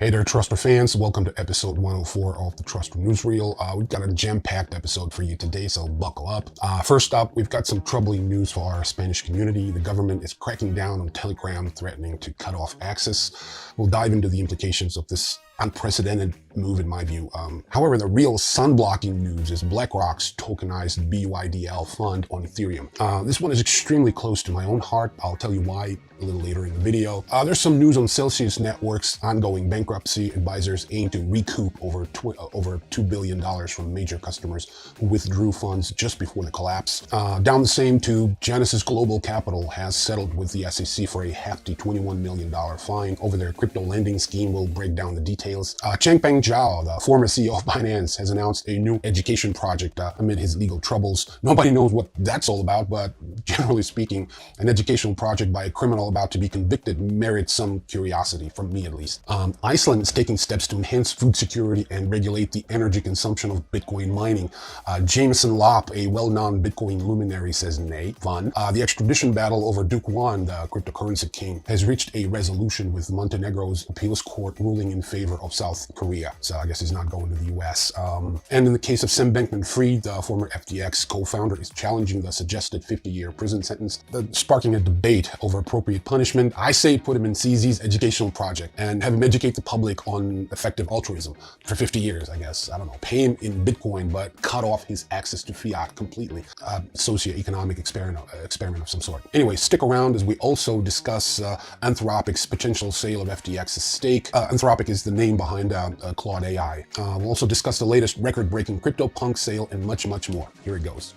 Hey there, TRASTRA fans. Welcome to episode 104 of the TRASTRA Newsreel. We've got a jam-packed episode for you today, so buckle up. First up, we've got some troubling news for our Spanish community. The government is cracking down on Telegram, threatening to cut off access. We'll dive into the implications of this unprecedented move in my view. However, the real sun-blocking news is BlackRock's tokenized BUDL fund on Ethereum. This one is extremely close to my own heart. I'll tell you why a little later in the video. There's some news on Celsius Network's ongoing bankruptcy. Advisors aim to recoup over $2 billion from major customers who withdrew funds just before the collapse. Down the same tube, Genesis Global Capital has settled with the SEC for a hefty $21 million fine over their crypto lending scheme. We'll break down the details. Changpeng Zhao, the former CEO of Binance, has announced a new education project amid his legal troubles. Nobody knows what that's all about, but generally speaking, an educational project by a criminal about to be convicted merits some curiosity, from me at least. Iceland is taking steps to enhance food security and regulate the energy consumption of Bitcoin mining. Jameson Lopp, a well-known Bitcoin luminary, says nay. Fun. The extradition battle over Kwan, the cryptocurrency king, has reached a resolution, with Montenegro's appeals court ruling in favor of South Korea. So I guess he's not going to the US. And in the case of Sam Bankman-Fried, the former FTX co-founder, is challenging the suggested 50-year prison sentence, sparking a debate over appropriate punishment. I say put him in CZ's educational project and have him educate the public on effective altruism for 50 years, I guess. I don't know. Pay him in Bitcoin, but cut off his access to fiat completely. Socioeconomic experiment of some sort. Anyway, stick around as we also discuss Anthropic's potential sale of FTX's stake. Anthropic is the name behind Claude AI. We'll also discuss the latest record-breaking CryptoPunk sale and much, much more. Here it goes.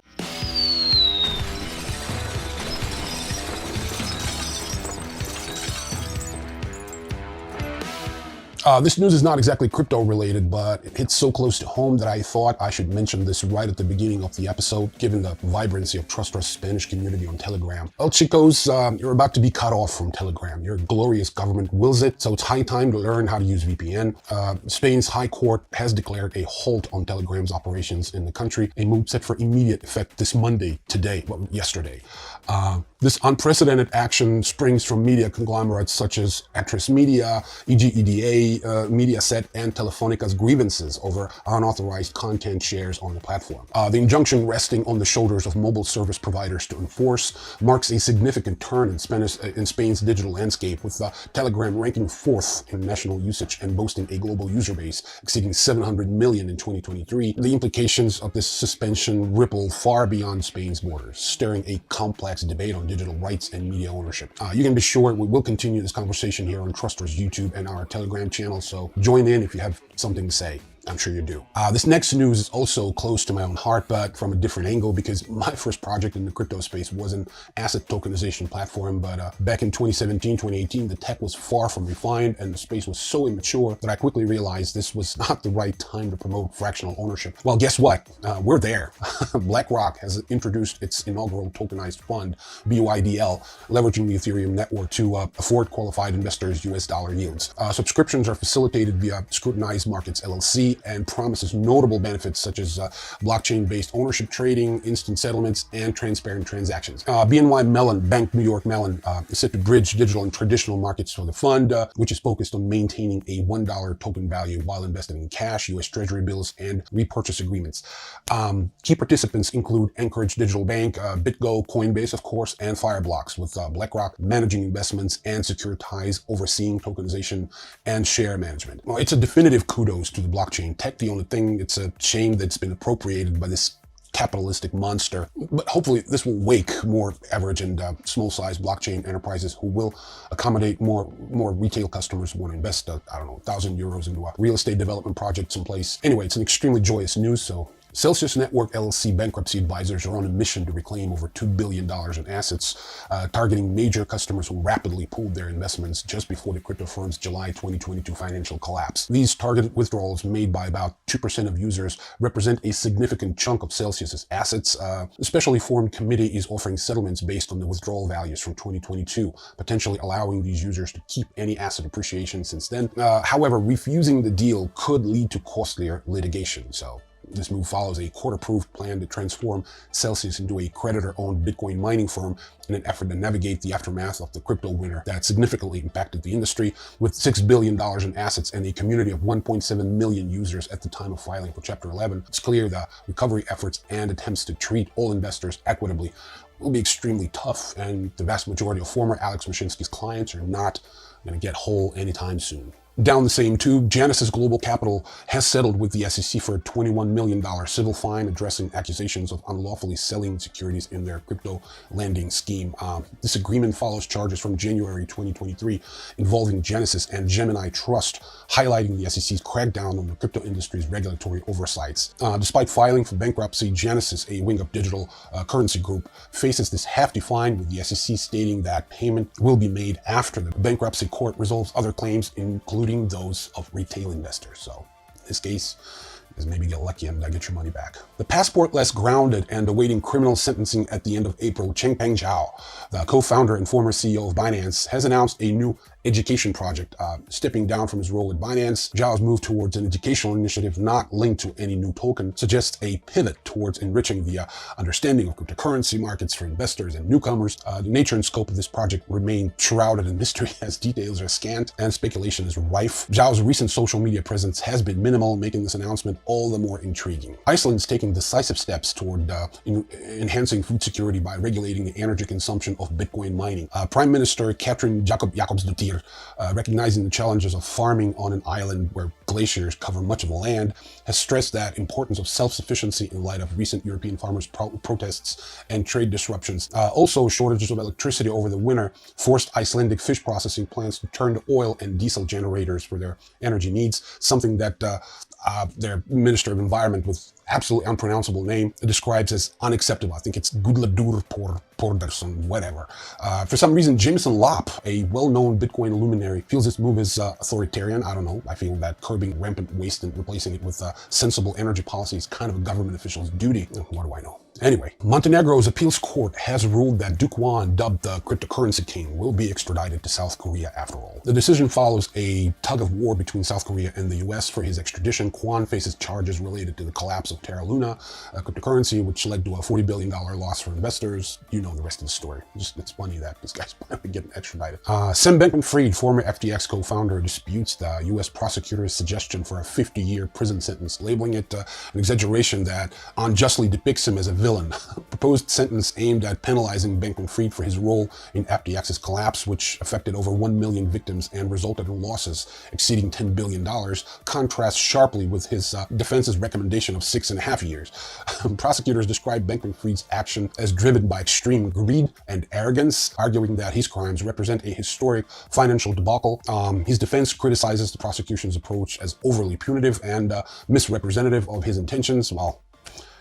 This news is not exactly crypto related, but it hits so close to home that I thought I should mention this right at the beginning of the episode, given the vibrancy of TRASTRA's Spanish community on Telegram. El chicos, you're about to be cut off from Telegram. Your glorious government wills it, so it's high time to learn how to use VPN. Spain's High Court has declared a halt on Telegram's operations in the country, a move set for immediate effect this Monday, yesterday. This unprecedented action springs from media conglomerates such as Actress Media, EGEDA, Mediaset, and Telefónica's grievances over unauthorized content shares on the platform. The injunction, resting on the shoulders of mobile service providers to enforce, marks a significant turn in Spain's digital landscape, with Telegram ranking 4th in national usage and boasting a global user base exceeding 700 million in 2023. The implications of this suspension ripple far beyond Spain's borders, stirring a complex debate on digital rights and media ownership. You can be sure we will continue this conversation here on TRASTRA's YouTube and our Telegram channel, so join in if you have something to say. I'm sure you do. This next news is also close to my own heart, but from a different angle, because my first project in the crypto space was an asset tokenization platform. But back in 2017, 2018, the tech was far from refined and the space was so immature that I quickly realized this was not the right time to promote fractional ownership. Well, guess what? We're there. BlackRock has introduced its inaugural tokenized fund, BUDL, leveraging the Ethereum network to afford qualified investors US dollar yields. Subscriptions are facilitated via Scrutinized Markets LLC, and promises notable benefits such as blockchain-based ownership trading, instant settlements, and transparent transactions. BNY Mellon, Bank New York Mellon, is set to bridge digital and traditional markets for the fund, which is focused on maintaining a $1 token value while investing in cash, US Treasury bills, and repurchase agreements. Key participants include Anchorage Digital Bank, BitGo, Coinbase, of course, and Fireblocks, with BlackRock managing investments and Securitize overseeing tokenization and share management. Well, it's a definitive kudos to the blockchain tech. The only thing, it's a shame that it's been appropriated by this capitalistic monster. But hopefully this will wake more average and small-sized blockchain enterprises who will accommodate more retail customers who want to invest, I don't know, 1,000 euros into a real estate development project someplace. Anyway, it's an extremely joyous news, so Celsius Network LLC bankruptcy advisors are on a mission to reclaim over $2 billion in assets, targeting major customers who rapidly pulled their investments just before the crypto firm's July 2022 financial collapse. These targeted withdrawals, made by about 2% of users, represent a significant chunk of Celsius's assets. The specially formed committee is offering settlements based on the withdrawal values from 2022, potentially allowing these users to keep any asset appreciation since then. However, refusing the deal could lead to costlier litigation, so This move follows a court-approved plan to transform Celsius into a creditor-owned Bitcoin mining firm in an effort to navigate the aftermath of the crypto winter that significantly impacted the industry. With $6 billion in assets and a community of 1.7 million users at the time of filing for Chapter 11, it's clear the recovery efforts and attempts to treat all investors equitably will be extremely tough, and the vast majority of former Alex Mashinsky's clients are not going to get whole anytime soon. Down the same tube, Genesis Global Capital has settled with the SEC for a $21 million civil fine addressing accusations of unlawfully selling securities in their crypto lending scheme. This agreement follows charges from January 2023 involving Genesis and Gemini Trust, highlighting the SEC's crackdown on the crypto industry's regulatory oversights. Despite filing for bankruptcy, Genesis, a wing of Digital Currency Group, faces this hefty fine, with the SEC stating that payment will be made after the bankruptcy court resolves other claims, including those of retail investors. So in this case, is maybe get lucky and get your money back. The passport-less, grounded, and awaiting criminal sentencing at the end of April, Changpeng Zhao, the co-founder and former CEO of Binance, has announced a new education project. Stepping down from his role at Binance, Zhao's move towards an educational initiative not linked to any new token suggests a pivot towards enriching the understanding of cryptocurrency markets for investors and newcomers. The nature and scope of this project remain shrouded in mystery, as details are scant and speculation is rife. Zhao's recent social media presence has been minimal, making this announcement all the more intriguing. Iceland is taking decisive steps toward enhancing food security by regulating the energy consumption of Bitcoin mining. Prime Minister Katrin Jacobsdottir, recognizing the challenges of farming on an island where glaciers cover much of the land, has stressed that importance of self-sufficiency in light of recent European farmers' protests and trade disruptions. Also, shortages of electricity over the winter forced Icelandic fish processing plants to turn to oil and diesel generators for their energy needs, something that their Minister of Environment, with absolutely unpronounceable name, describes as unacceptable. I think it's Gudladur Porderson, whatever. For some reason, Jameson Lopp, a well-known Bitcoin luminary, feels this move is authoritarian. I don't know. I feel that curbing rampant waste and replacing it with sensible energy policy is kind of a government official's duty. What do I know? Anyway, Montenegro's appeals court has ruled that Kwan, dubbed the cryptocurrency king, will be extradited to South Korea after all. The decision follows a tug of war between South Korea and the US for his extradition. Kwan faces charges related to the collapse of Terra Luna, a cryptocurrency, which led to a $40 billion loss for investors. You know the rest of the story. It's funny that this guy's finally getting extradited. Sam Bankman-Fried, former FTX co-founder, disputes the US prosecutor's suggestion for a 50-year prison sentence, labeling it an exaggeration that unjustly depicts him as a villain. Proposed sentence aimed at penalizing Bankman-Fried for his role in FTX's collapse, which affected over 1 million victims and resulted in losses exceeding $10 billion, contrasts sharply with his defense's recommendation of 6.5 years. Prosecutors described Bankman-Fried's action as driven by extreme greed and arrogance, arguing that his crimes represent a historic financial debacle. His defense criticizes the prosecution's approach as overly punitive and misrepresentative of his intentions. Well,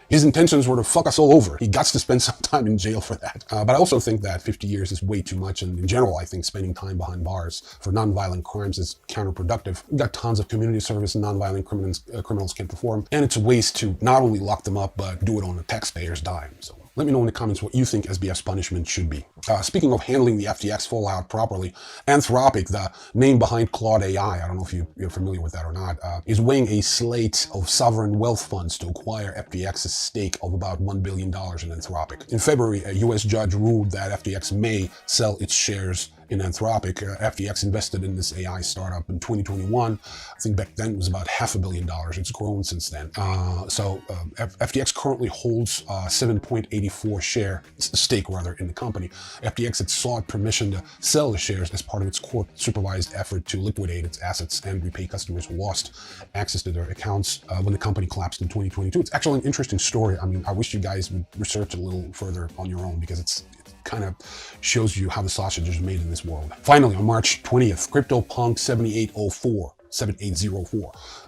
his intentions were to fuck us all over. He got to spend some time in jail for that. But I also think that 50 years is way too much. And in general, I think spending time behind bars for nonviolent crimes is counterproductive. We've got tons of community service nonviolent criminals can perform. And it's a waste to not only lock them up, but do it on the taxpayer's dime. So let me know in the comments what you think SBF's punishment should be. Speaking of handling the FTX fallout properly, Anthropic, the name behind Claude AI, I don't know if you're familiar with that or not, is weighing a slate of sovereign wealth funds to acquire FTX's stake of about $1 billion in Anthropic. In February, a US judge ruled that FTX may sell its shares in Anthropic. FTX invested in this AI startup in 2021. I think back then it was about $500 million. It's grown since then. FTX currently holds 7.84 stake in the company. FTX had sought permission to sell the shares as part of its court-supervised effort to liquidate its assets and repay customers who lost access to their accounts when the company collapsed in 2022. It's actually an interesting story. I mean, I wish you guys would research it a little further on your own, because it kind of shows you how the sausage is made in this world. Finally, on March 20th, CryptoPunk 7804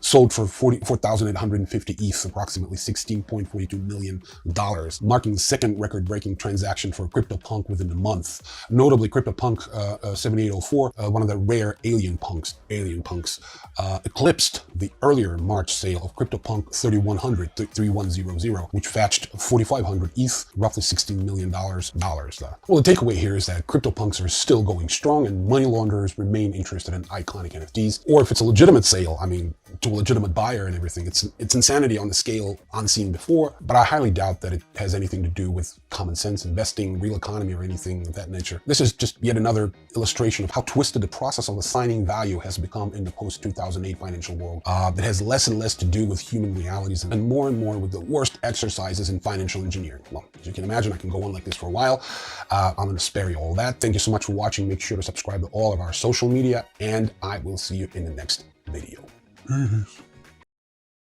sold for 4,850 ETH, approximately $16.42 million, marking the second record-breaking transaction for CryptoPunk within a month. Notably, CryptoPunk 7804, one of the rare alien punks, eclipsed the earlier March sale of CryptoPunk 3100, which fetched 4,500 ETH, roughly $16 million. Well, the takeaway here is that CryptoPunks are still going strong and money launderers remain interested in iconic NFTs, or if it's a legitimate sale, I mean, to a legitimate buyer and everything. It's insanity on the scale unseen before, but I highly doubt that it has anything to do with common sense, investing, real economy, or anything of that nature. This is just yet another illustration of how twisted the process of assigning value has become in the post-2008 financial world. It has less and less to do with human realities and more with the worst exercises in financial engineering. Well, as you can imagine, I can go on like this for a while. I'm going to spare you all that. Thank you so much for watching. Make sure to subscribe to all of our social media, and I will see you in the next video. Peace.